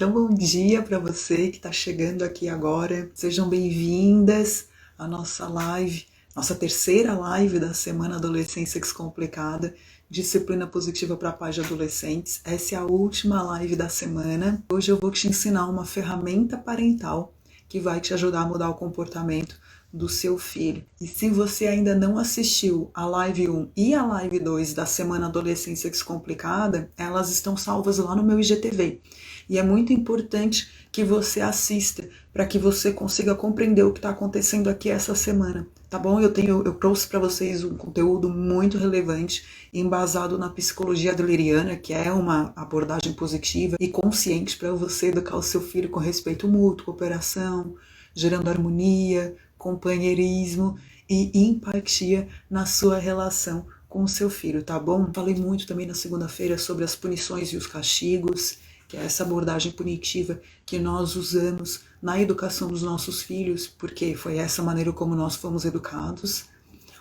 Então, bom dia para você que está chegando aqui agora. Sejam bem-vindas à nossa live, nossa terceira live da Semana Adolescência Descomplicada, Disciplina Positiva para Pais de Adolescentes. Essa é a última live da semana. Hoje eu vou te ensinar uma ferramenta parental que vai te ajudar a mudar o comportamento do seu filho. E se você ainda não assistiu a live 1 e a live 2 da Semana Adolescência Descomplicada, elas estão salvas lá no meu IGTV. E é muito importante que você assista para que você consiga compreender o que está acontecendo aqui essa semana, tá bom? Eu trouxe para vocês um conteúdo muito relevante, embasado na psicologia adleriana, que é uma abordagem positiva e consciente para você educar o seu filho com respeito mútuo, cooperação, gerando harmonia, companheirismo e empatia na sua relação com o seu filho, tá bom? Falei muito também na segunda-feira sobre as punições e os castigos, que é essa abordagem punitiva que nós usamos na educação dos nossos filhos, porque foi essa maneira como nós fomos educados.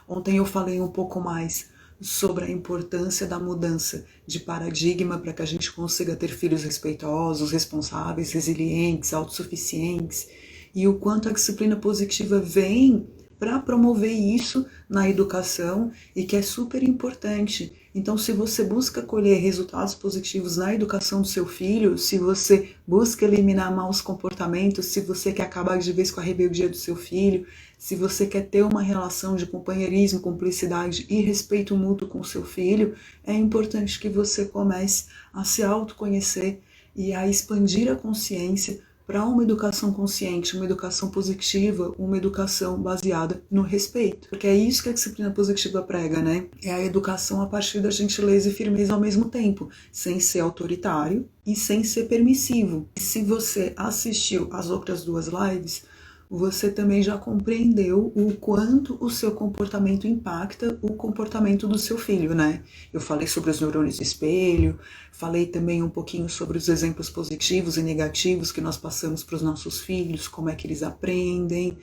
Ontem eu falei um pouco mais sobre a importância da mudança de paradigma para que a gente consiga ter filhos respeitosos, responsáveis, resilientes, autossuficientes, e o quanto a disciplina positiva vem para promover isso na educação e que é super importante. Então, se você busca colher resultados positivos na educação do seu filho, se você busca eliminar maus comportamentos, se você quer acabar de vez com a rebeldia do seu filho, se você quer ter uma relação de companheirismo, cumplicidade e respeito mútuo com o seu filho, é importante que você comece a se autoconhecer e a expandir a consciência para uma educação consciente, uma educação positiva, uma educação baseada no respeito. Porque é isso que a disciplina positiva prega, né? É a educação a partir da gentileza e firmeza ao mesmo tempo, sem ser autoritário e sem ser permissivo. E se você assistiu às outras duas lives, você também já compreendeu o quanto o seu comportamento impacta o comportamento do seu filho, né? Eu falei sobre os neurônios de espelho, falei também um pouquinho sobre os exemplos positivos e negativos que nós passamos para os nossos filhos, como é que eles aprendem,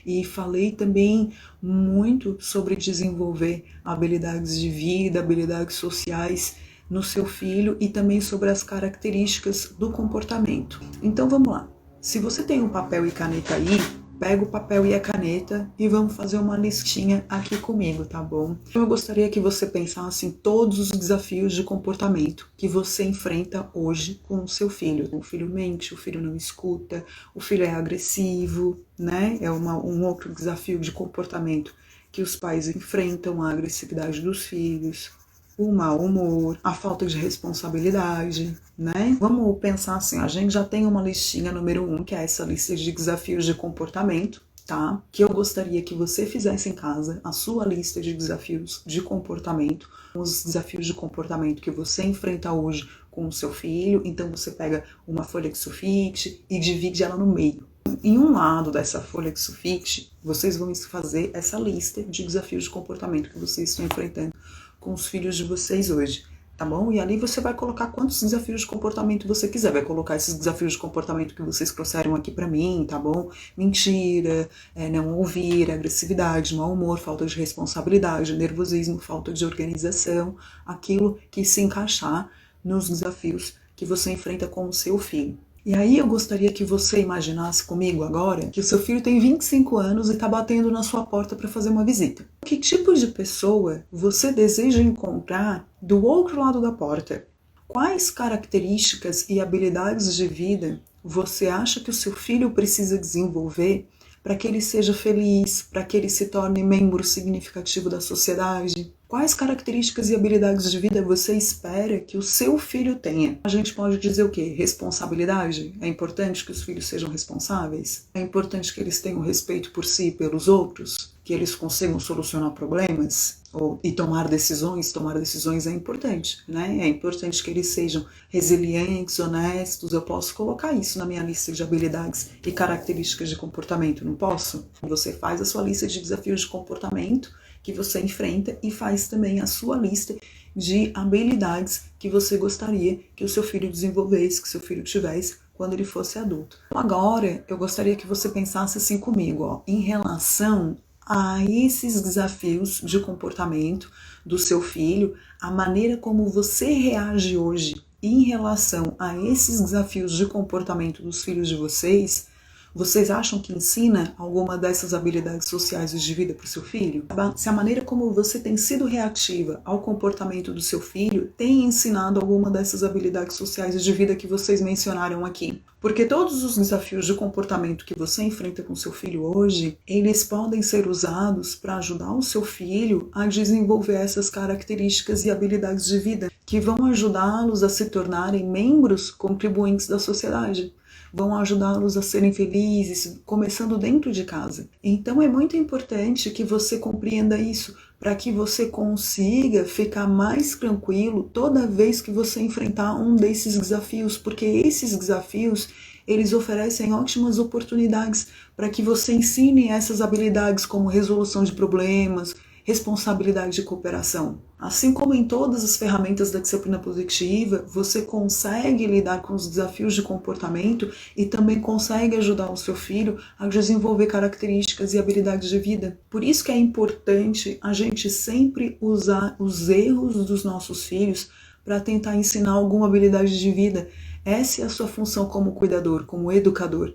e falei também muito sobre desenvolver habilidades de vida, habilidades sociais no seu filho e também sobre as características do comportamento. Então vamos lá. Se você tem um papel e caneta aí, pega o papel e a caneta e vamos fazer uma listinha aqui comigo, tá bom? Eu gostaria que você pensasse em todos os desafios de comportamento que você enfrenta hoje com o seu filho. O filho mente, o filho não escuta, o filho é agressivo, né? É um outro desafio de comportamento que os pais enfrentam, a agressividade dos filhos, o mau humor, a falta de responsabilidade, né? Vamos pensar assim, a gente já tem uma listinha número 1, que é essa lista de desafios de comportamento, tá? Que eu gostaria que você fizesse em casa, a sua lista de desafios de comportamento, os desafios de comportamento que você enfrenta hoje com o seu filho. Então você pega uma folha de sulfite e divide ela no meio. Em um lado dessa folha de sulfite, vocês vão fazer essa lista de desafios de comportamento que vocês estão enfrentando com os filhos de vocês hoje, tá bom? E ali você vai colocar quantos desafios de comportamento você quiser, vai colocar esses desafios de comportamento que vocês trouxeram aqui pra mim, tá bom? Mentira, não ouvir, agressividade, mau humor, falta de responsabilidade, nervosismo, falta de organização, aquilo que se encaixar nos desafios que você enfrenta com o seu filho. E aí eu gostaria que você imaginasse comigo agora que o seu filho tem 25 anos e está batendo na sua porta para fazer uma visita. Que tipo de pessoa você deseja encontrar do outro lado da porta? Quais características e habilidades de vida você acha que o seu filho precisa desenvolver para que ele seja feliz, para que ele se torne membro significativo da sociedade? Quais características e habilidades de vida você espera que o seu filho tenha? A gente pode dizer o quê? Responsabilidade? É importante que os filhos sejam responsáveis? É importante que eles tenham respeito por si e pelos outros? Que eles consigam solucionar problemas? E tomar decisões? Tomar decisões é importante, né? É importante que eles sejam resilientes, honestos. Eu posso colocar isso na minha lista de habilidades e características de comportamento, não posso? Você faz a sua lista de desafios de comportamento que você enfrenta e faz também a sua lista de habilidades que você gostaria que o seu filho desenvolvesse, que o seu filho tivesse quando ele fosse adulto. Agora, eu gostaria que você pensasse assim comigo, ó, em relação a esses desafios de comportamento do seu filho, a maneira como você reage hoje em relação a esses desafios de comportamento dos filhos de vocês, vocês acham que ensina alguma dessas habilidades sociais de vida para o seu filho? Se a maneira como você tem sido reativa ao comportamento do seu filho tem ensinado alguma dessas habilidades sociais de vida que vocês mencionaram aqui? Porque todos os desafios de comportamento que você enfrenta com seu filho hoje, eles podem ser usados para ajudar o seu filho a desenvolver essas características e habilidades de vida que vão ajudá-los a se tornarem membros contribuintes da sociedade. Vão ajudá-los a serem felizes, começando dentro de casa. Então é muito importante que você compreenda isso, para que você consiga ficar mais tranquilo toda vez que você enfrentar um desses desafios, porque esses desafios, eles oferecem ótimas oportunidades para que você ensine essas habilidades como resolução de problemas, responsabilidade e cooperação. Assim como em todas as ferramentas da disciplina positiva, você consegue lidar com os desafios de comportamento e também consegue ajudar o seu filho a desenvolver características e habilidades de vida. Por isso que é importante a gente sempre usar os erros dos nossos filhos para tentar ensinar alguma habilidade de vida. Essa é a sua função como cuidador, como educador.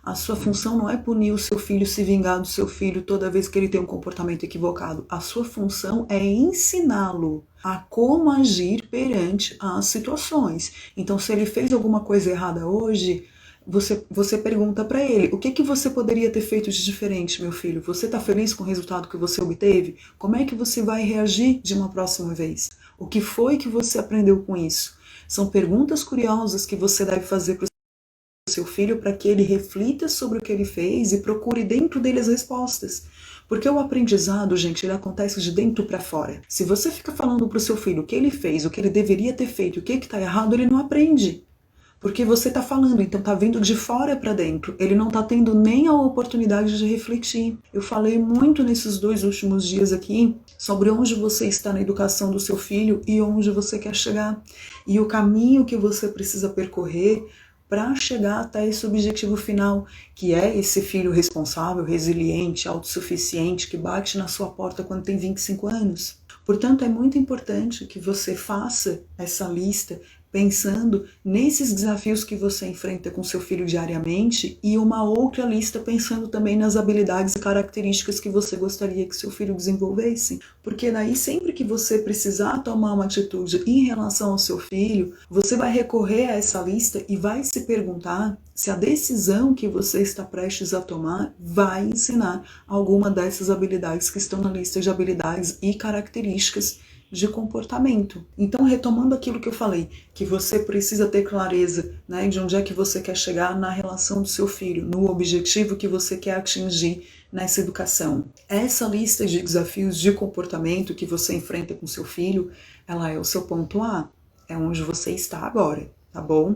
A sua função não é punir o seu filho, se vingar do seu filho toda vez que ele tem um comportamento equivocado. A sua função é ensiná-lo a como agir perante as situações. Então, se ele fez alguma coisa errada hoje, você pergunta para ele, o que você poderia ter feito de diferente, meu filho? Você está feliz com o resultado que você obteve? Como é que você vai reagir de uma próxima vez? O que foi que você aprendeu com isso? São perguntas curiosas que você deve fazer para seu filho para que ele reflita sobre o que ele fez e procure dentro dele as respostas. Porque o aprendizado, gente, ele acontece de dentro para fora. Se você fica falando para o seu filho o que ele fez, o que ele deveria ter feito, o que está errado, ele não aprende. Porque você está falando, então está vindo de fora para dentro. Ele não está tendo nem a oportunidade de refletir. Eu falei muito nesses 2 últimos dias aqui sobre onde você está na educação do seu filho e onde você quer chegar. E o caminho que você precisa percorrer para chegar até esse objetivo final, que é esse filho responsável, resiliente, autossuficiente, que bate na sua porta quando tem 25 anos. Portanto, é muito importante que você faça essa lista pensando nesses desafios que você enfrenta com seu filho diariamente e uma outra lista pensando também nas habilidades e características que você gostaria que seu filho desenvolvesse. Porque daí sempre que você precisar tomar uma atitude em relação ao seu filho, você vai recorrer a essa lista e vai se perguntar se a decisão que você está prestes a tomar vai ensinar alguma dessas habilidades que estão na lista de habilidades e características de comportamento. Então, retomando aquilo que eu falei, que você precisa ter clareza, né, de onde é que você quer chegar na relação do seu filho, no objetivo que você quer atingir nessa educação. Essa lista de desafios de comportamento que você enfrenta com seu filho, ela é o seu ponto A, é onde você está agora, tá bom?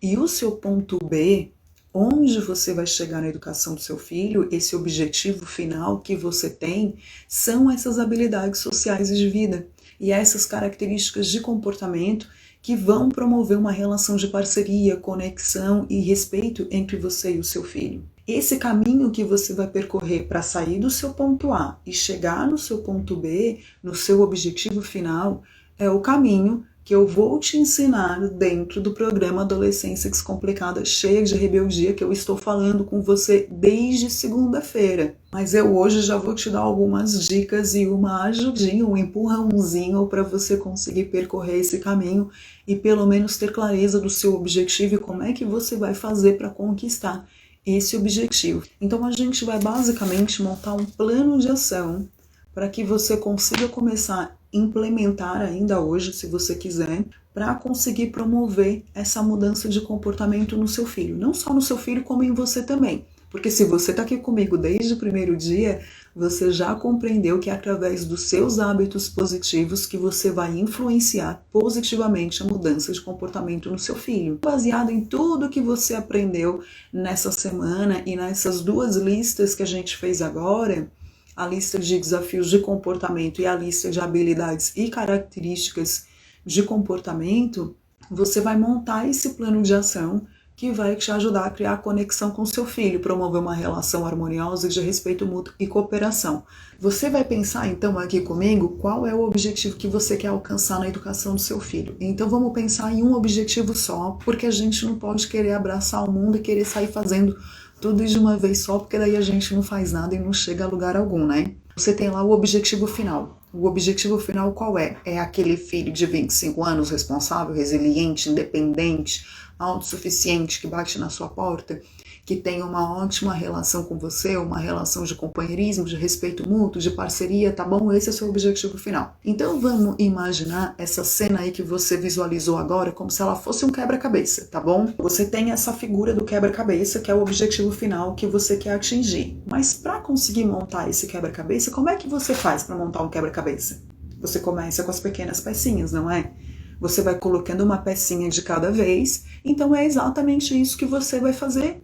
E o seu ponto B, onde você vai chegar na educação do seu filho, esse objetivo final que você tem, são essas habilidades sociais de vida e essas características de comportamento que vão promover uma relação de parceria, conexão e respeito entre você e o seu filho. Esse caminho que você vai percorrer para sair do seu ponto A e chegar no seu ponto B, no seu objetivo final, é o caminho que eu vou te ensinar dentro do programa Adolescência Descomplicada Cheia de Rebeldia, que eu estou falando com você desde segunda-feira. Mas eu hoje já vou te dar algumas dicas e uma ajudinha, um empurrãozinho para você conseguir percorrer esse caminho e pelo menos ter clareza do seu objetivo e como é que você vai fazer para conquistar esse objetivo. Então a gente vai basicamente montar um plano de ação para que você consiga começar a implementar ainda hoje, se você quiser, para conseguir promover essa mudança de comportamento no seu filho. Não só no seu filho, como em você também. Porque se você está aqui comigo desde o primeiro dia, você já compreendeu que é através dos seus hábitos positivos que você vai influenciar positivamente a mudança de comportamento no seu filho. Baseado em tudo que você aprendeu nessa semana e nessas 2 listas que a gente fez agora, a lista de desafios de comportamento e a lista de habilidades e características de comportamento, você vai montar esse plano de ação que vai te ajudar a criar conexão com seu filho, promover uma relação harmoniosa de respeito mútuo e cooperação. Você vai pensar então aqui comigo qual é o objetivo que você quer alcançar na educação do seu filho. Então vamos pensar em um objetivo só, porque a gente não pode querer abraçar o mundo e querer sair fazendo tudo de uma vez só, porque daí a gente não faz nada e não chega a lugar algum, né? Você tem lá o objetivo final. O objetivo final qual é? É aquele filho de 25 anos responsável, resiliente, independente, autossuficiente, que bate na sua porta, que tem uma ótima relação com você, uma relação de companheirismo, de respeito mútuo, de parceria, tá bom? Esse é o seu objetivo final. Então vamos imaginar essa cena aí que você visualizou agora como se ela fosse um quebra-cabeça, tá bom? Você tem essa figura do quebra-cabeça que é o objetivo final que você quer atingir. Mas para conseguir montar esse quebra-cabeça, como é que você faz para montar um quebra-cabeça? Você começa com as pequenas pecinhas, não é? Você vai colocando uma pecinha de cada vez, então é exatamente isso que você vai fazer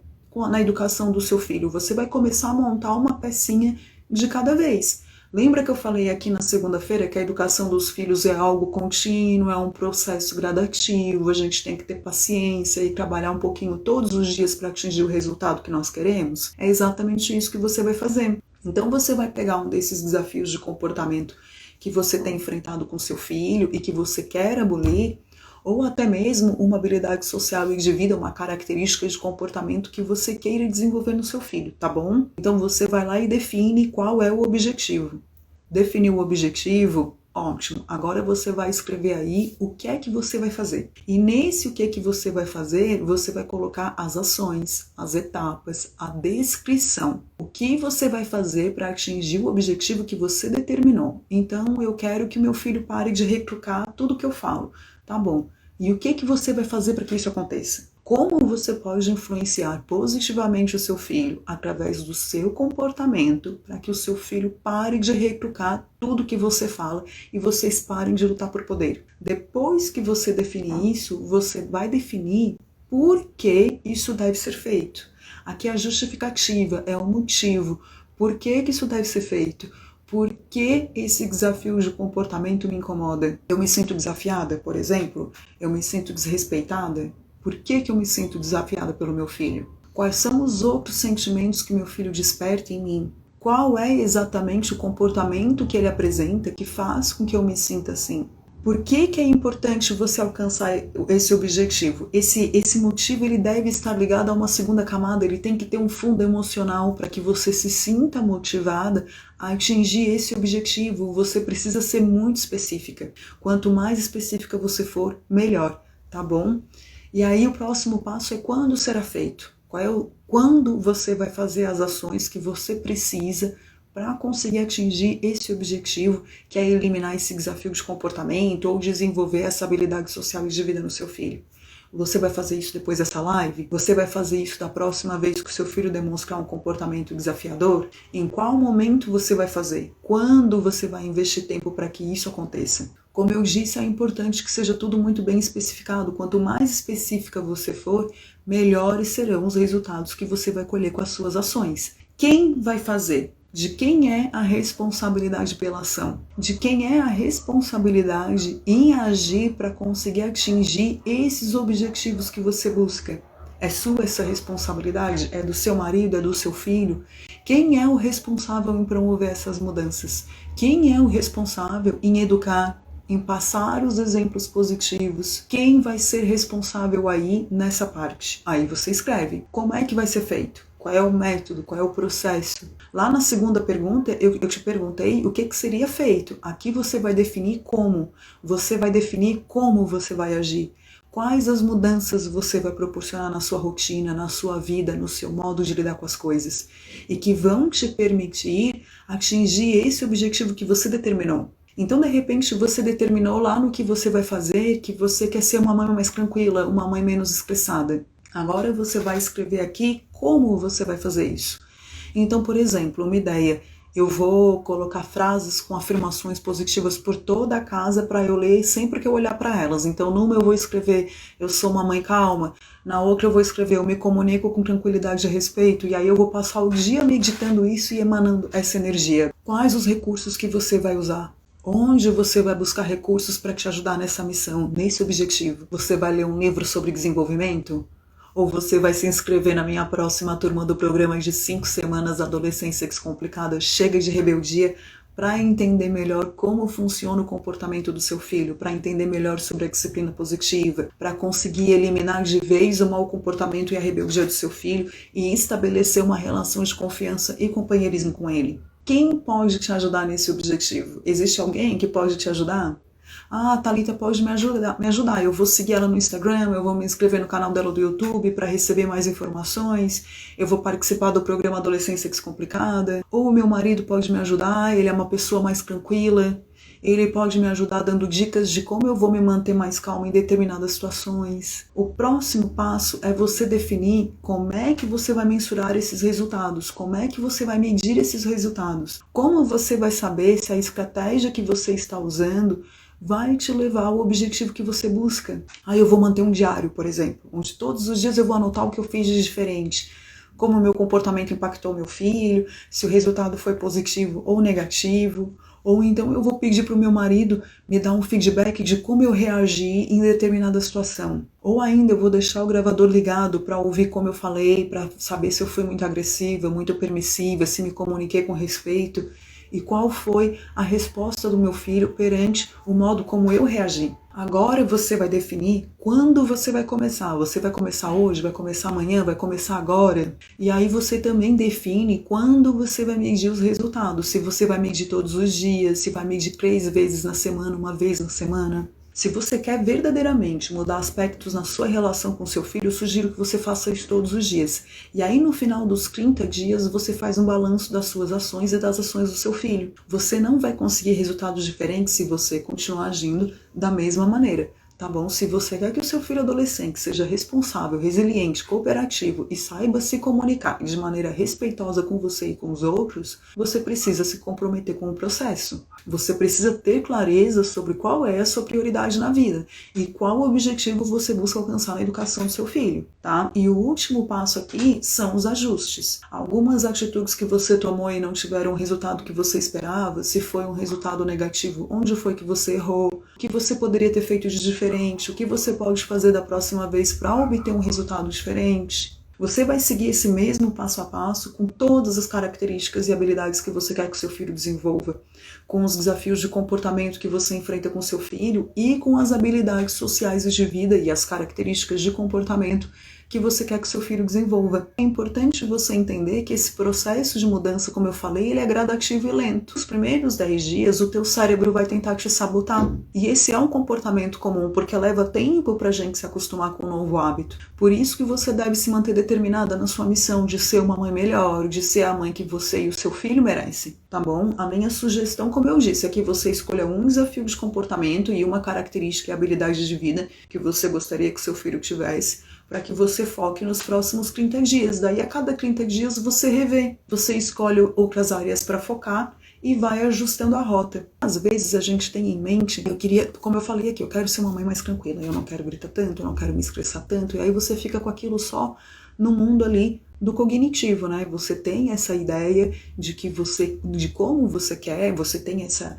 na educação do seu filho. Você vai começar a montar uma pecinha de cada vez. Lembra que eu falei aqui na segunda-feira que a educação dos filhos é algo contínuo, é um processo gradativo, a gente tem que ter paciência e trabalhar um pouquinho todos os dias para atingir o resultado que nós queremos? É exatamente isso que você vai fazer. Então você vai pegar um desses desafios de comportamento que você tem enfrentado com seu filho e que você quer abolir, ou até mesmo uma habilidade social e de vida, uma característica de comportamento que você queira desenvolver no seu filho, tá bom? Então você vai lá e define qual é o objetivo. Definiu o objetivo? Ótimo. Agora você vai escrever aí o que é que você vai fazer. E nesse o que é que você vai fazer, você vai colocar as ações, as etapas, a descrição. O que você vai fazer para atingir o objetivo que você determinou. Então eu quero que meu filho pare de retrucar tudo que eu falo. Tá bom. E o que que você vai fazer para que isso aconteça? Como você pode influenciar positivamente o seu filho através do seu comportamento para que o seu filho pare de retrucar tudo que você fala e vocês parem de lutar por poder? Depois que você definir isso, você vai definir por que isso deve ser feito. Aqui é a justificativa, é o motivo. Por que que isso deve ser feito? Por que esse desafio de comportamento me incomoda? Eu me sinto desafiada, por exemplo? Eu me sinto desrespeitada? Por que que eu me sinto desafiada pelo meu filho? Quais são os outros sentimentos que meu filho desperta em mim? Qual é exatamente o comportamento que ele apresenta que faz com que eu me sinta assim? Por que que é importante você alcançar esse objetivo? Esse motivo ele deve estar ligado a uma segunda camada, ele tem que ter um fundo emocional para que você se sinta motivada a atingir esse objetivo. Você precisa ser muito específica. Quanto mais específica você for, melhor, tá bom? E aí o próximo passo é quando será feito. Quando você vai fazer as ações que você precisa para conseguir atingir esse objetivo, que é eliminar esse desafio de comportamento ou desenvolver essa habilidade social e de vida no seu filho. Você vai fazer isso depois dessa live? Você vai fazer isso da próxima vez que o seu filho demonstrar um comportamento desafiador? Em qual momento você vai fazer? Quando você vai investir tempo para que isso aconteça? Como eu disse, é importante que seja tudo muito bem especificado. Quanto mais específica você for, melhores serão os resultados que você vai colher com as suas ações. Quem vai fazer? De quem é a responsabilidade pela ação? De quem é a responsabilidade em agir para conseguir atingir esses objetivos que você busca? É sua essa responsabilidade? É do seu marido? É do seu filho? Quem é o responsável em promover essas mudanças? Quem é o responsável em educar, em passar os exemplos positivos? Quem vai ser responsável aí nessa parte? Aí você escreve. Como é que vai ser feito? Qual é o método? Qual é o processo? Lá na segunda pergunta, eu te perguntei o que seria feito. Aqui você vai definir como. Você vai definir como você vai agir. Quais as mudanças você vai proporcionar na sua rotina, na sua vida, no seu modo de lidar com as coisas. E que vão te permitir atingir esse objetivo que você determinou. Então, de repente, você determinou lá no que você vai fazer, que você quer ser uma mãe mais tranquila, uma mãe menos estressada. Agora você vai escrever aqui como você vai fazer isso. Então, por exemplo, uma ideia, eu vou colocar frases com afirmações positivas por toda a casa para eu ler sempre que eu olhar para elas. Então, numa eu vou escrever, eu sou uma mãe calma. Na outra eu vou escrever, eu me comunico com tranquilidade e respeito. E aí eu vou passar o dia meditando isso e emanando essa energia. Quais os recursos que você vai usar? Onde você vai buscar recursos para te ajudar nessa missão, nesse objetivo? Você vai ler um livro sobre desenvolvimento? Ou você vai se inscrever na minha próxima turma do programa de 5 semanas Adolescência Descomplicada, Chega de Rebeldia, para entender melhor como funciona o comportamento do seu filho, para entender melhor sobre a disciplina positiva, para conseguir eliminar de vez o mau comportamento e a rebeldia do seu filho e estabelecer uma relação de confiança e companheirismo com ele. Quem pode te ajudar nesse objetivo? Existe alguém que pode te ajudar? Ah, a Thalita pode me ajudar. Eu vou seguir ela no Instagram, eu vou me inscrever no canal dela do YouTube para receber mais informações, eu vou participar do programa Adolescência Descomplicada. Ou o meu marido pode me ajudar, ele é uma pessoa mais tranquila, ele pode me ajudar dando dicas de como eu vou me manter mais calma em determinadas situações. O próximo passo é você definir como é que você vai mensurar esses resultados, como é que você vai medir esses resultados, como você vai saber se a estratégia que você está usando vai te levar ao objetivo que você busca. Aí eu vou manter um diário, por exemplo, onde todos os dias eu vou anotar o que eu fiz de diferente, como o meu comportamento impactou meu filho, se o resultado foi positivo ou negativo, ou então eu vou pedir para o meu marido me dar um feedback de como eu reagi em determinada situação. Ou ainda eu vou deixar o gravador ligado para ouvir como eu falei, para saber se eu fui muito agressiva, muito permissiva, se me comuniquei com respeito e qual foi a resposta do meu filho perante o modo como eu reagi. Agora você vai definir quando você vai começar. Você vai começar hoje, vai começar amanhã, vai começar agora. E aí você também define quando você vai medir os resultados. Se você vai medir todos os dias, se vai medir 3 vezes na semana, 1 vez na semana. Se você quer verdadeiramente mudar aspectos na sua relação com seu filho, eu sugiro que você faça isso todos os dias. E aí no final dos 30 dias você faz um balanço das suas ações e das ações do seu filho. Você não vai conseguir resultados diferentes se você continuar agindo da mesma maneira. Tá bom? Se você quer que o seu filho adolescente seja responsável, resiliente, cooperativo e saiba se comunicar de maneira respeitosa com você e com os outros, você precisa se comprometer com o processo. Você precisa ter clareza sobre qual é a sua prioridade na vida e qual objetivo você busca alcançar na educação do seu filho, tá? E o último passo aqui são os ajustes. Algumas atitudes que você tomou e não tiveram o resultado que você esperava, se foi um resultado negativo, onde foi que você errou, o que você poderia ter feito de diferente, o que você pode fazer da próxima vez para obter um resultado diferente. Você vai seguir esse mesmo passo a passo com todas as características e habilidades que você quer que o seu filho desenvolva, com os desafios de comportamento que você enfrenta com seu filho e com as habilidades sociais e de vida e as características de comportamento que você quer que seu filho desenvolva. É importante você entender que esse processo de mudança, como eu falei, ele é gradativo e lento. Nos primeiros 10 dias, o teu cérebro vai tentar te sabotar. E esse é um comportamento comum, porque leva tempo pra gente se acostumar com um novo hábito. Por isso que você deve se manter determinada na sua missão de ser uma mãe melhor, de ser a mãe que você e o seu filho merecem, tá bom? A minha sugestão, como eu disse, é que você escolha um desafio de comportamento e uma característica e habilidade de vida que você gostaria que seu filho tivesse, para que você foque nos próximos 30 dias. Daí a cada 30 dias você revê, você escolhe outras áreas para focar e vai ajustando a rota. Às vezes a gente tem em mente, como eu falei aqui, eu quero ser uma mãe mais tranquila, eu não quero gritar tanto, eu não quero me estressar tanto, e aí você fica com aquilo só no mundo ali do cognitivo, né? Você tem essa ideia de como você quer, você tem essa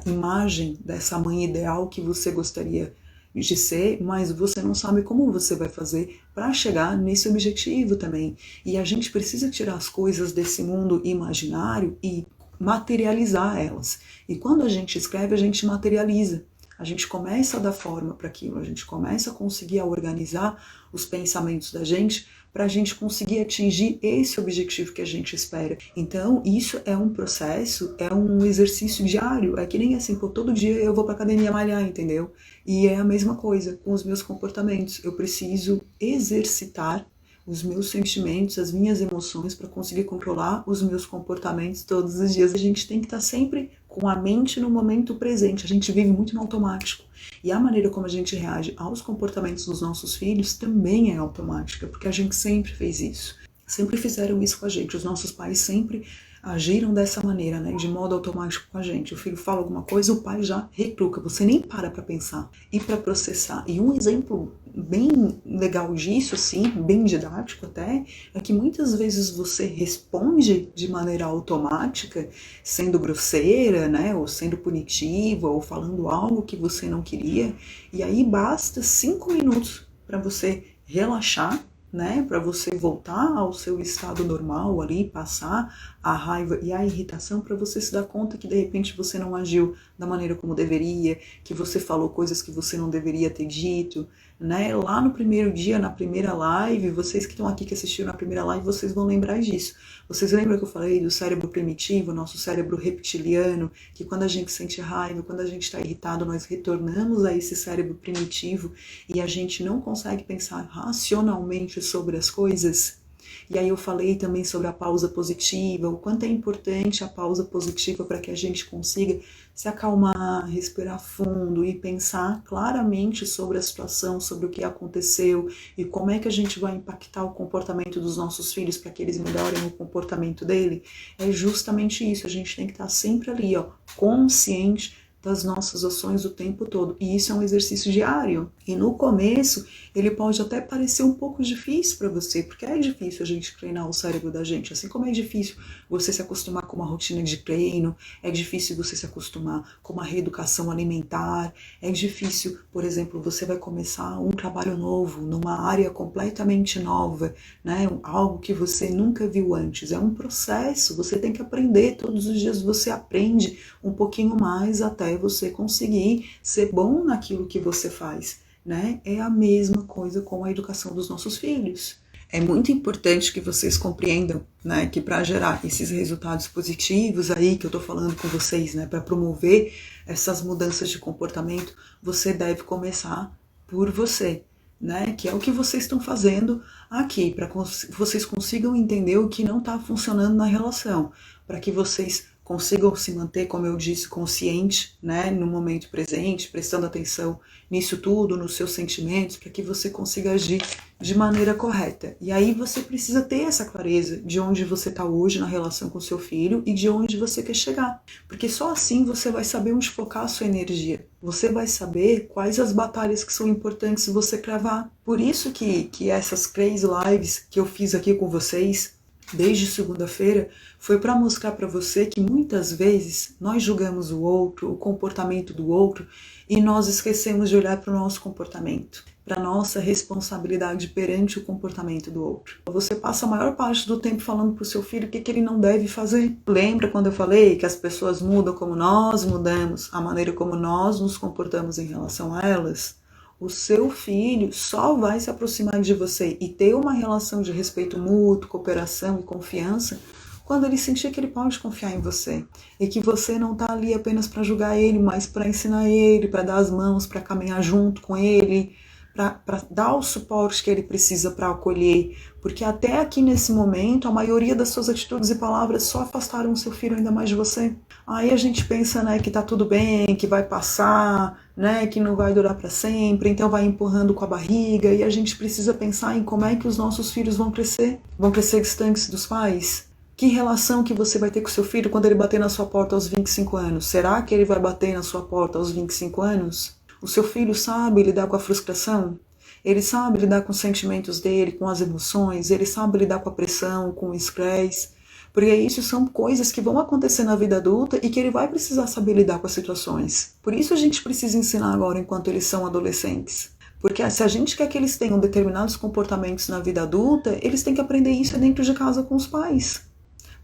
imagem dessa mãe ideal que você gostaria de ser, mas você não sabe como você vai fazer para chegar nesse objetivo também. E a gente precisa tirar as coisas desse mundo imaginário e materializar elas. E quando a gente escreve, a gente materializa. A gente começa a dar forma para aquilo, a gente começa a conseguir organizar os pensamentos da gente para a gente conseguir atingir esse objetivo que a gente espera. Então, isso é um processo, é um exercício diário. É que nem assim, todo dia eu vou para academia malhar, entendeu? E é a mesma coisa com os meus comportamentos. Eu preciso exercitar os meus sentimentos, as minhas emoções para conseguir controlar os meus comportamentos todos os dias. A gente tem que estar sempre com a mente no momento presente. A gente vive muito no automático. E a maneira como a gente reage aos comportamentos dos nossos filhos também é automática, porque a gente sempre fez isso. Sempre fizeram isso com a gente. Os nossos pais sempre agiram dessa maneira, né, de modo automático com a gente. O filho fala alguma coisa, o pai já retruca. Você nem para pensar e para processar. E um exemplo bem legal disso, assim, bem didático até, é que muitas vezes você responde de maneira automática, sendo grosseira, né, ou sendo punitiva, ou falando algo que você não queria, e aí basta 5 minutos para você relaxar né, para você voltar ao seu estado normal ali, passar a raiva e a irritação, para você se dar conta que de repente você não agiu da maneira como deveria, que você falou coisas que você não deveria ter dito, né? Lá no primeiro dia, na primeira live, vocês que estão aqui que assistiram na primeira live, vocês vão lembrar disso. Vocês lembram que eu falei do cérebro primitivo, nosso cérebro reptiliano, que quando a gente sente raiva, quando a gente está irritado, nós retornamos a esse cérebro primitivo e a gente não consegue pensar racionalmente sobre as coisas? E aí eu falei também sobre a pausa positiva, o quanto é importante a pausa positiva para que a gente consiga se acalmar, respirar fundo e pensar claramente sobre a situação, sobre o que aconteceu e como é que a gente vai impactar o comportamento dos nossos filhos para que eles melhorem o comportamento dele. É justamente isso, a gente tem que estar sempre ali, ó, consciente das nossas ações o tempo todo. E isso é um exercício diário. E no começo, ele pode até parecer um pouco difícil para você, porque é difícil a gente treinar o cérebro da gente. Assim como é difícil você se acostumar com uma rotina de treino, é difícil você se acostumar com uma reeducação alimentar, é difícil, por exemplo, você vai começar um trabalho novo, numa área completamente nova, né? Algo que você nunca viu antes. É um processo, você tem que aprender. Todos os dias você aprende um pouquinho mais até você conseguir ser bom naquilo que você faz, né? É a mesma coisa com a educação dos nossos filhos. É muito importante que vocês compreendam, né, que para gerar esses resultados positivos aí que eu tô falando com vocês, né, para promover essas mudanças de comportamento, você deve começar por você, né, que é o que vocês estão fazendo aqui, para que vocês consigam entender o que não está funcionando na relação, para que vocês consigam se manter, como eu disse, consciente, né, no momento presente, prestando atenção nisso tudo, nos seus sentimentos, para que você consiga agir de maneira correta. E aí você precisa ter essa clareza de onde você está hoje na relação com seu filho e de onde você quer chegar. Porque só assim você vai saber onde focar a sua energia. Você vai saber quais as batalhas que são importantes você cravar. Por isso que essas 3 lives que eu fiz aqui com vocês, desde segunda-feira, foi para mostrar para você que muitas vezes nós julgamos o outro, o comportamento do outro, e nós esquecemos de olhar para o nosso comportamento, para a nossa responsabilidade perante o comportamento do outro. Você passa a maior parte do tempo falando para o seu filho o que ele não deve fazer. Lembra quando eu falei que as pessoas mudam como nós mudamos, a maneira como nós nos comportamos em relação a elas? O seu filho só vai se aproximar de você e ter uma relação de respeito mútuo, cooperação e confiança quando ele sentir que ele pode confiar em você e que você não está ali apenas para julgar ele, mas para ensinar ele, para dar as mãos, para caminhar junto com ele, para dar o suporte que ele precisa para acolher, porque até aqui nesse momento a maioria das suas atitudes e palavras só afastaram o seu filho ainda mais de você. Aí a gente pensa, né, que tá tudo bem, que vai passar, né, que não vai durar para sempre, então vai empurrando com a barriga, e a gente precisa pensar em como é que os nossos filhos vão crescer distantes dos pais. Que relação que você vai ter com seu filho quando ele bater na sua porta aos 25 anos? Será que ele vai bater na sua porta aos 25 anos? O seu filho sabe lidar com a frustração? Ele sabe lidar com os sentimentos dele, com as emoções? Ele sabe lidar com a pressão, com o estresse? Porque isso são coisas que vão acontecer na vida adulta e que ele vai precisar saber lidar com as situações. Por isso a gente precisa ensinar agora enquanto eles são adolescentes. Porque se a gente quer que eles tenham determinados comportamentos na vida adulta, eles têm que aprender isso dentro de casa com os pais.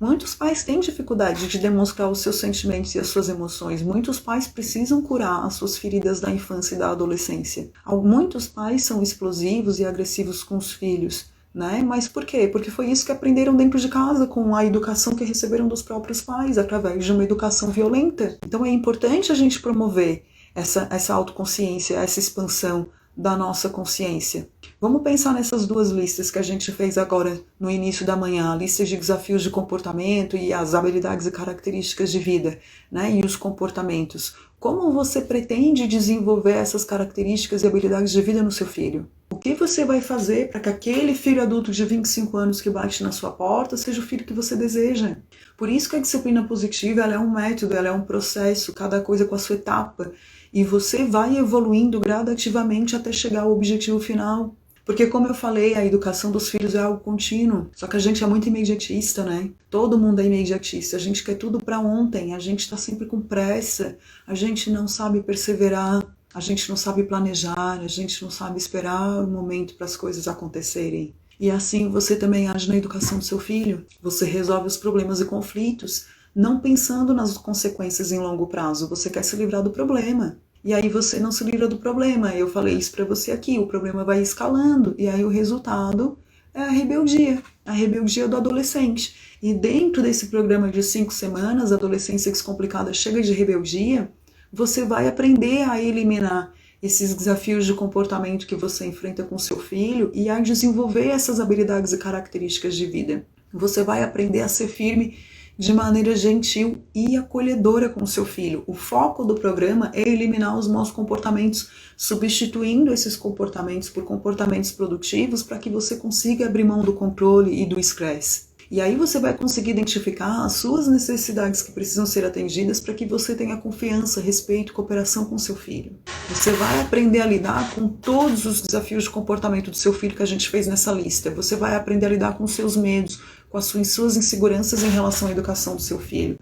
Muitos pais têm dificuldade de demonstrar os seus sentimentos e as suas emoções. Muitos pais precisam curar as suas feridas da infância e da adolescência. Muitos pais são explosivos e agressivos com os filhos, né? Mas por quê? Porque foi isso que aprenderam dentro de casa, com a educação que receberam dos próprios pais, através de uma educação violenta. Então é importante a gente promover essa autoconsciência, essa expansão da nossa consciência. Vamos pensar nessas 2 listas que a gente fez agora no início da manhã, a lista de desafios de comportamento e as habilidades e características de vida, né? E os comportamentos. Como você pretende desenvolver essas características e habilidades de vida no seu filho? O que você vai fazer para que aquele filho adulto de 25 anos que bate na sua porta seja o filho que você deseja? Por isso que a disciplina positiva ela é um método, ela é um processo, cada coisa com a sua etapa. E você vai evoluindo gradativamente até chegar ao objetivo final. Porque, como eu falei, a educação dos filhos é algo contínuo. Só que a gente é muito imediatista, né? Todo mundo é imediatista. A gente quer tudo para ontem. A gente está sempre com pressa. A gente não sabe perseverar. A gente não sabe planejar. A gente não sabe esperar o momento para as coisas acontecerem. E assim você também age na educação do seu filho. Você resolve os problemas e conflitos, não pensando nas consequências em longo prazo. Você quer se livrar do problema. E aí você não se livra do problema. Eu falei isso para você aqui, o problema vai escalando. E aí o resultado é a rebeldia do adolescente. E dentro desse programa de 5 semanas, Adolescência Descomplicada Chega de Rebeldia, você vai aprender a eliminar esses desafios de comportamento que você enfrenta com seu filho e a desenvolver essas habilidades e características de vida. Você vai aprender a ser firme de maneira gentil e acolhedora com seu filho. O foco do programa é eliminar os maus comportamentos, substituindo esses comportamentos por comportamentos produtivos para que você consiga abrir mão do controle e do estresse. E aí você vai conseguir identificar as suas necessidades que precisam ser atendidas para que você tenha confiança, respeito e cooperação com seu filho. Você vai aprender a lidar com todos os desafios de comportamento do seu filho que a gente fez nessa lista. Você vai aprender a lidar com os seus medos, com as suas inseguranças em relação à educação do seu filho.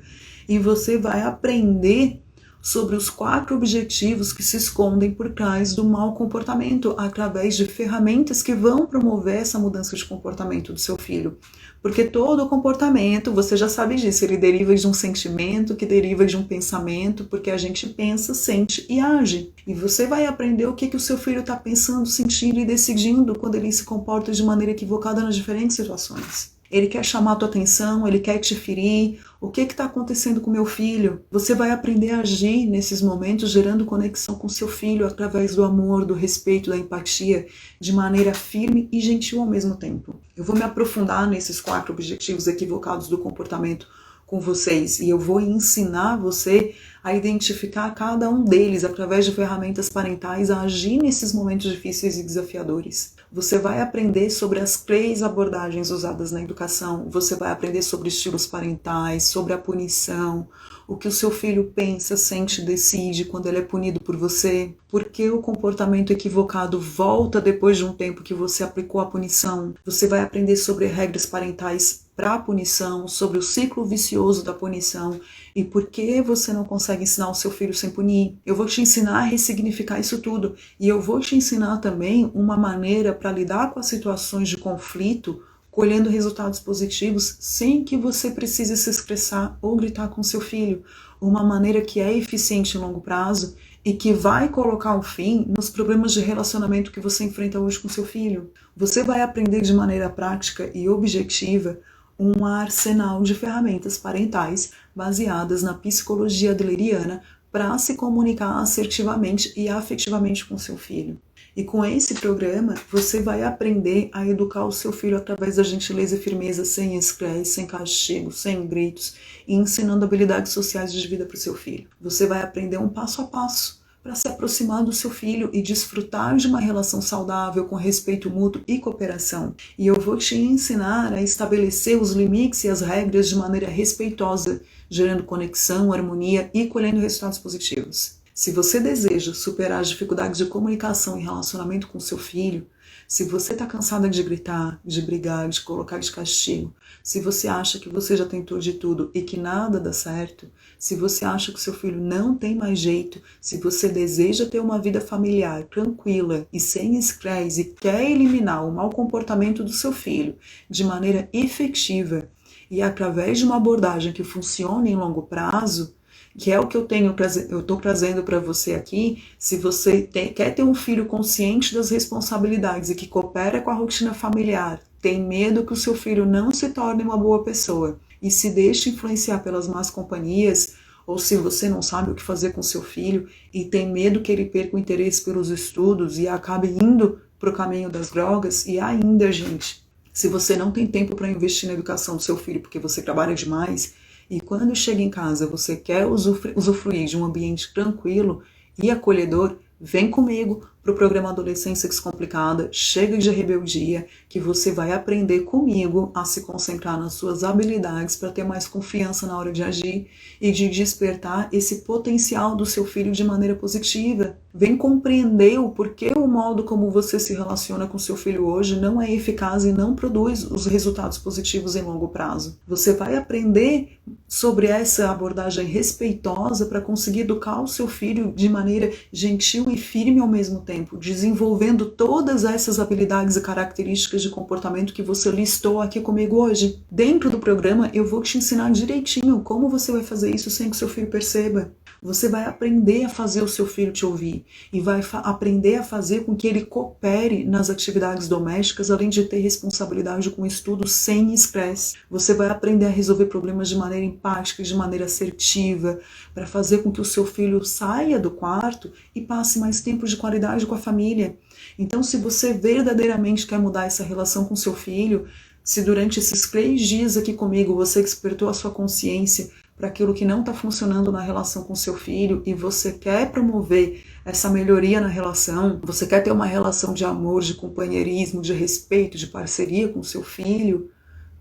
E você vai aprender sobre os 4 objetivos que se escondem por trás do mau comportamento, através de ferramentas que vão promover essa mudança de comportamento do seu filho. Porque todo comportamento, você já sabe disso, ele deriva de um sentimento, que deriva de um pensamento, porque a gente pensa, sente e age. E você vai aprender o que o seu filho está pensando, sentindo e decidindo quando ele se comporta de maneira equivocada nas diferentes situações. Ele quer chamar a tua atenção, ele quer te ferir. O que está acontecendo com meu filho? Você vai aprender a agir nesses momentos, gerando conexão com seu filho através do amor, do respeito, da empatia, de maneira firme e gentil ao mesmo tempo. Eu vou me aprofundar nesses 4 objetivos equivocados do comportamento com vocês e eu vou ensinar você a identificar cada um deles através de ferramentas parentais, a agir nesses momentos difíceis e desafiadores. Você vai aprender sobre as 3 abordagens usadas na educação, você vai aprender sobre estilos parentais, sobre a punição, o que o seu filho pensa, sente e decide quando ele é punido por você, por que o comportamento equivocado volta depois de um tempo que você aplicou a punição. Você vai aprender sobre regras parentais para a punição, sobre o ciclo vicioso da punição e por que você não consegue ensinar o seu filho sem punir. Eu vou te ensinar a ressignificar isso tudo e eu vou te ensinar também uma maneira para lidar com as situações de conflito, colhendo resultados positivos sem que você precise se estressar ou gritar com seu filho. Uma maneira que é eficiente em longo prazo e que vai colocar um fim nos problemas de relacionamento que você enfrenta hoje com seu filho. Você vai aprender de maneira prática e objetiva um arsenal de ferramentas parentais baseadas na psicologia adleriana para se comunicar assertivamente e afetivamente com seu filho. E com esse programa, você vai aprender a educar o seu filho através da gentileza e firmeza, sem estresse, sem castigo, sem gritos, e ensinando habilidades sociais de vida para o seu filho. Você vai aprender um passo a passo para se aproximar do seu filho e desfrutar de uma relação saudável com respeito mútuo e cooperação. E eu vou te ensinar a estabelecer os limites e as regras de maneira respeitosa, gerando conexão, harmonia e colhendo resultados positivos. Se você deseja superar as dificuldades de comunicação e relacionamento com seu filho, se você está cansada de gritar, de brigar, de colocar de castigo, se você acha que você já tentou de tudo e que nada dá certo, se você acha que seu filho não tem mais jeito, se você deseja ter uma vida familiar tranquila e sem estresse e quer eliminar o mau comportamento do seu filho de maneira efetiva e através de uma abordagem que funcione em longo prazo, que é o que eu estou trazendo para você aqui, se você quer ter um filho consciente das responsabilidades e que coopera com a rotina familiar, tem medo que o seu filho não se torne uma boa pessoa e se deixe influenciar pelas más companhias, ou se você não sabe o que fazer com seu filho e tem medo que ele perca o interesse pelos estudos e acabe indo para o caminho das drogas, e ainda, gente, se você não tem tempo para investir na educação do seu filho porque você trabalha demais, e quando chega em casa você quer usufruir de um ambiente tranquilo e acolhedor, vem comigo para o programa Adolescência Descomplicada, Chega de Rebeldia, que você vai aprender comigo a se concentrar nas suas habilidades para ter mais confiança na hora de agir e de despertar esse potencial do seu filho de maneira positiva. Vem compreender o porquê o modo como você se relaciona com seu filho hoje não é eficaz e não produz os resultados positivos em longo prazo. Você vai aprender sobre essa abordagem respeitosa para conseguir educar o seu filho de maneira gentil e firme ao mesmo tempo, tempo, desenvolvendo todas essas habilidades e características de comportamento que você listou aqui comigo hoje. Dentro do programa, eu vou te ensinar direitinho como você vai fazer isso sem que seu filho perceba. Você vai aprender a fazer o seu filho te ouvir e vai aprender a fazer com que ele coopere nas atividades domésticas, além de ter responsabilidade com o estudo sem estresse. Você vai aprender a resolver problemas de maneira empática, de maneira assertiva, para fazer com que o seu filho saia do quarto e passe mais tempo de qualidade com a família. Então, se você verdadeiramente quer mudar essa relação com seu filho, se durante esses 3 dias aqui comigo você despertou a sua consciência para aquilo que não está funcionando na relação com seu filho e você quer promover essa melhoria na relação, você quer ter uma relação de amor, de companheirismo, de respeito, de parceria com seu filho,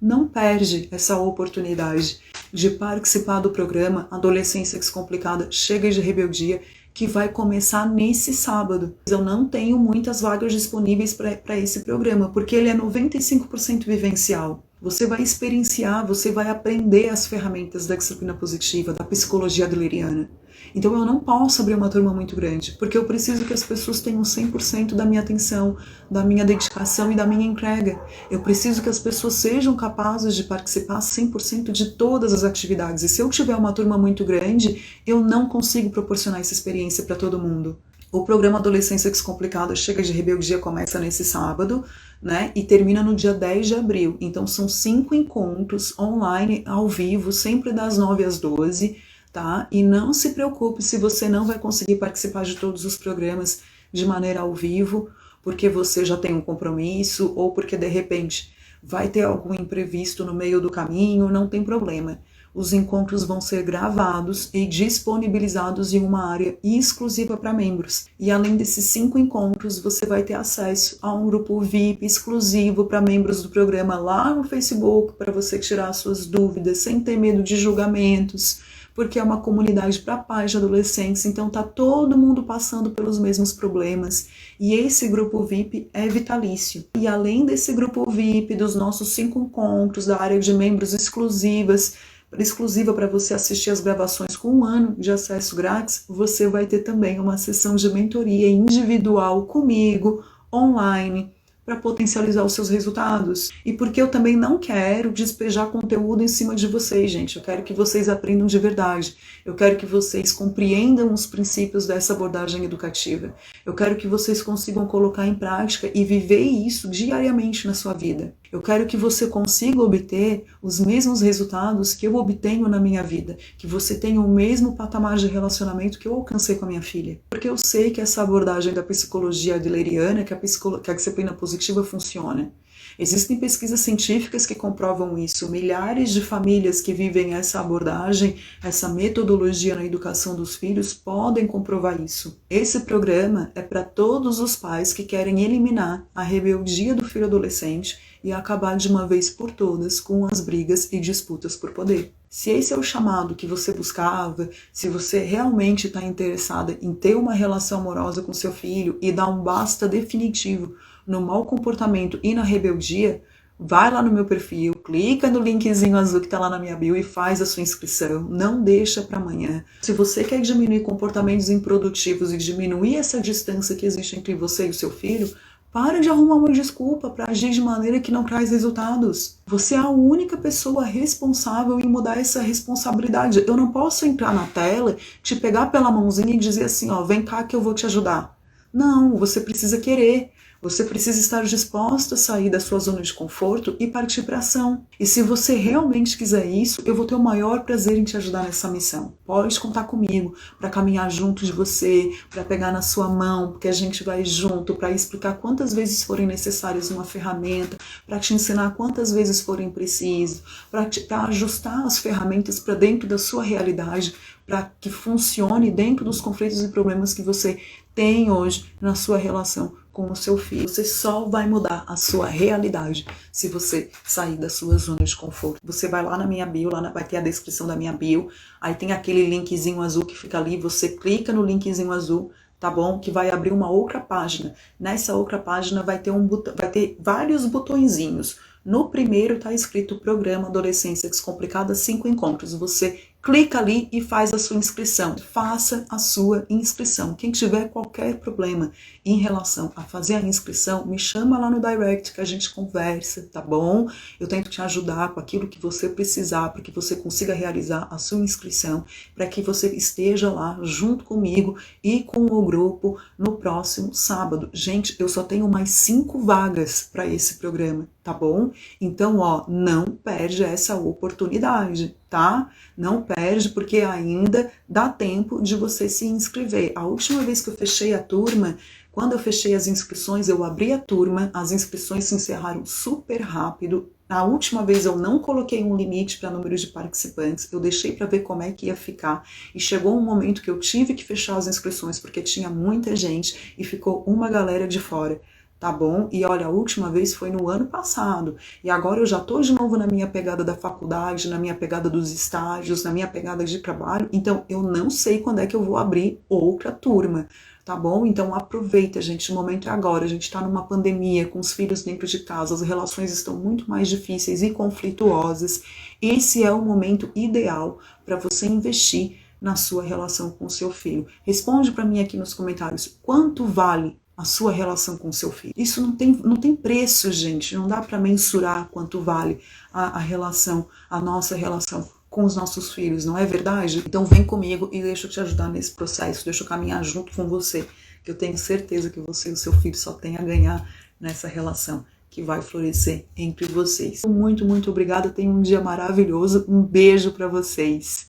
não perde essa oportunidade de participar do programa Adolescência Descomplicada Chega de Rebeldia, que vai começar nesse sábado. Eu não tenho muitas vagas disponíveis para esse programa, porque ele é 95% vivencial. Você vai experienciar, você vai aprender as ferramentas da disciplina positiva, da psicologia adleriana. Então eu não posso abrir uma turma muito grande, porque eu preciso que as pessoas tenham 100% da minha atenção, da minha dedicação e da minha entrega. Eu preciso que as pessoas sejam capazes de participar 100% de todas as atividades. E se eu tiver uma turma muito grande, eu não consigo proporcionar essa experiência para todo mundo. O programa Adolescência Descomplicada Chega de Rebeldia começa nesse sábado, né, e termina no dia 10 de abril. Então são 5 encontros online, ao vivo, sempre das 9 às 12, tá? E não se preocupe se você não vai conseguir participar de todos os programas de maneira ao vivo, porque você já tem um compromisso ou porque de repente vai ter algum imprevisto no meio do caminho, não tem problema. Os encontros vão ser gravados e disponibilizados em uma área exclusiva para membros. E além desses 5 encontros, você vai ter acesso a um grupo VIP exclusivo para membros do programa lá no Facebook, para você tirar suas dúvidas sem ter medo de julgamentos, porque é uma comunidade para pais de adolescentes, então tá todo mundo passando pelos mesmos problemas. E esse grupo VIP é vitalício. E além desse grupo VIP, dos nossos 5 encontros, da área de membros exclusiva para você assistir as gravações com 1 ano de acesso grátis, você vai ter também uma sessão de mentoria individual comigo, online, para potencializar os seus resultados. E porque eu também não quero despejar conteúdo em cima de vocês, gente. Eu quero que vocês aprendam de verdade. Eu quero que vocês compreendam os princípios dessa abordagem educativa. Eu quero que vocês consigam colocar em prática e viver isso diariamente na sua vida. Eu quero que você consiga obter os mesmos resultados que eu obtenho na minha vida, que você tenha o mesmo patamar de relacionamento que eu alcancei com a minha filha. Porque eu sei que essa abordagem da psicologia adleriana, que a disciplina positiva funciona. Existem pesquisas científicas que comprovam isso. Milhares de famílias que vivem essa abordagem, essa metodologia na educação dos filhos, podem comprovar isso. Esse programa é para todos os pais que querem eliminar a rebeldia do filho adolescente e acabar de uma vez por todas com as brigas e disputas por poder. Se esse é o chamado que você buscava, se você realmente está interessada em ter uma relação amorosa com seu filho e dar um basta definitivo no mau comportamento e na rebeldia, vai lá no meu perfil, clica no linkzinho azul que está lá na minha bio e faz a sua inscrição. Não deixa para amanhã. Se você quer diminuir comportamentos improdutivos e diminuir essa distância que existe entre você e o seu filho, para de arrumar uma desculpa para agir de maneira que não traz resultados. Você é a única pessoa responsável em mudar essa responsabilidade. Eu não posso entrar na tela, te pegar pela mãozinha e dizer assim, ó, vem cá que eu vou te ajudar. Não, você precisa querer. Você precisa estar disposta a sair da sua zona de conforto e partir para ação. E se você realmente quiser isso, eu vou ter o maior prazer em te ajudar nessa missão. Pode contar comigo para caminhar junto de você, para pegar na sua mão, porque a gente vai junto, para explicar quantas vezes forem necessárias uma ferramenta, para te ensinar quantas vezes forem preciso, para ajustar as ferramentas para dentro da sua realidade, para que funcione dentro dos conflitos e problemas que você tem hoje na sua relação com o seu filho. Você só vai mudar a sua realidade se você sair da sua zona de conforto. Você vai lá na minha bio, vai ter a descrição da minha bio, aí tem aquele linkzinho azul que fica ali, você clica no linkzinho azul, tá bom? Que vai abrir uma outra página. Nessa outra página vai ter vários botõezinhos. No primeiro está escrito Programa Adolescência Descomplicada 5 encontros. Você clica ali e faz a sua inscrição. Faça a sua inscrição. Quem tiver qualquer problema em relação a fazer a inscrição, me chama lá no direct que a gente conversa, tá bom? Eu tento te ajudar com aquilo que você precisar para que você consiga realizar a sua inscrição, para que você esteja lá junto comigo e com o grupo no próximo sábado. Gente, eu só tenho mais 5 vagas para esse programa, tá bom? Então, ó, não perde essa oportunidade, tá? Não perde, porque ainda dá tempo de você se inscrever. A última vez que eu fechei a turma, quando eu fechei as inscrições, eu abri a turma, as inscrições se encerraram super rápido. Na última vez eu não coloquei um limite para número de participantes, eu deixei para ver como é que ia ficar. E chegou um momento que eu tive que fechar as inscrições, porque tinha muita gente e ficou uma galera de fora. Tá bom? E olha, a última vez foi no ano passado. E agora eu já tô de novo na minha pegada da faculdade, na minha pegada dos estágios, na minha pegada de trabalho. Então, eu não sei quando é que eu vou abrir outra turma. Tá bom? Então aproveita, gente, o momento é agora. A gente está numa pandemia, com os filhos dentro de casa, as relações estão muito mais difíceis e conflituosas. Esse é o momento ideal para você investir na sua relação com o seu filho. Responde para mim aqui nos comentários, quanto vale a sua relação com o seu filho? Isso não tem preço, gente, não dá para mensurar quanto vale a relação, a nossa relação com os nossos filhos, não é verdade? Então vem comigo e deixa eu te ajudar nesse processo, deixa eu caminhar junto com você, que eu tenho certeza que você e o seu filho só tem a ganhar nessa relação que vai florescer entre vocês. Muito, muito obrigada, tenham um dia maravilhoso, um beijo para vocês.